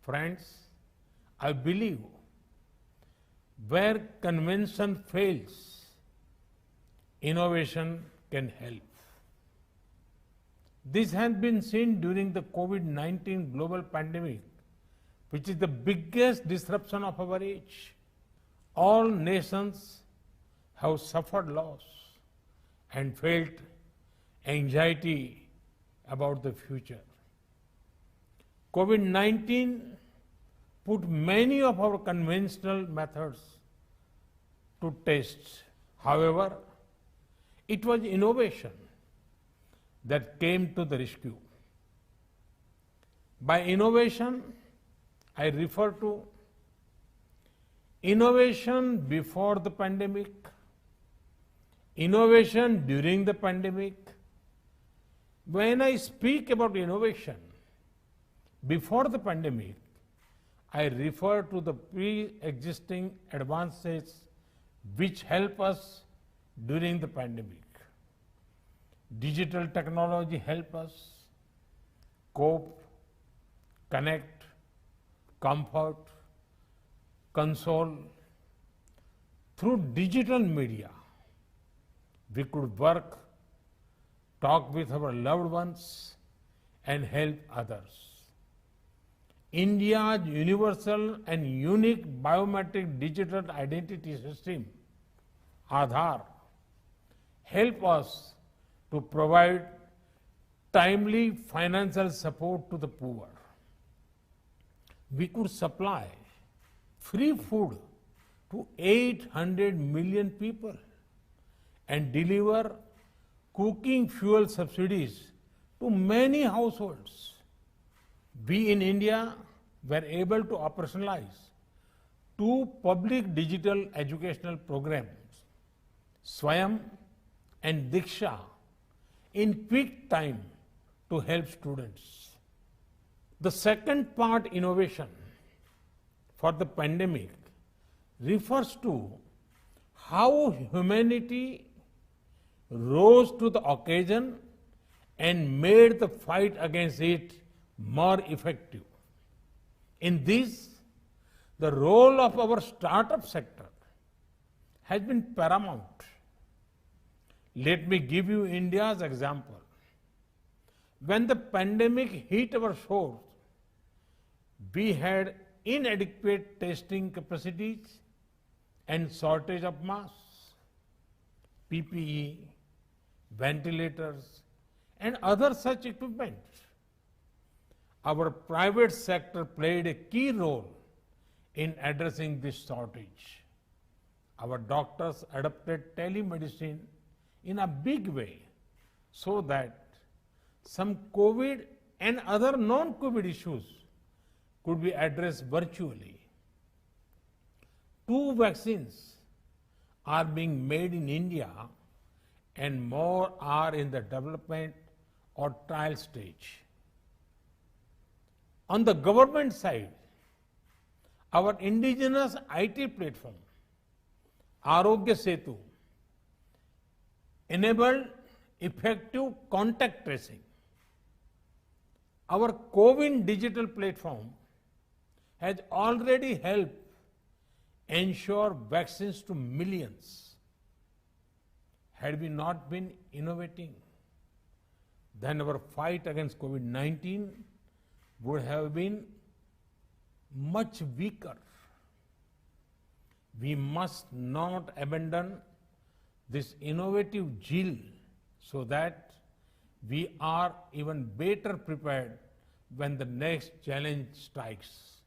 Friends, I believe where convention fails, innovation can help. This has been seen during the COVID-19 global pandemic, which is the biggest disruption of our age. All nations have suffered loss and felt anxiety about the future. COVID-19 put many of our conventional methods to test. However, it was innovation that came to the rescue. By innovation, I refer to innovation before the pandemic, innovation during the pandemic. When I speak about innovation before the pandemic, I refer to the pre-existing advances which help us during the pandemic. Digital technology help us cope, connect, comfort, console. Through digital media, we could work, talk with our loved ones, and help others. India's universal and unique biometric digital identity system, Aadhaar, help us to provide timely financial support to the poor. We could supply free food to 800 million people and deliver cooking fuel subsidies to many households. We in India were able to operationalize 2 public digital educational programs, Swayam and Diksha, in peak time to help students. The second part, innovation, for the pandemic refers to how humanity rose to the occasion and made the fight against it more effective. In this, the role of our startup sector has been paramount. Let me give you India's example. When the pandemic hit our shores, we had inadequate testing capacities and shortage of masks, PPE, ventilators, and other such equipment. Our private sector played a key role in addressing this shortage. Our doctors adopted telemedicine in a big way so that some COVID and other non-COVID issues could be addressed virtually. 2 vaccines are being made in India and more are in the development or trial stage. On the government side, our indigenous IT platform, Arogya Setu, enabled effective contact tracing. Our CoWIN digital platform has already helped ensure vaccines to millions. Had we not been innovating, then our fight against COVID-19 would have been much weaker. We must not abandon this innovative zeal so that we are even better prepared when the next challenge strikes.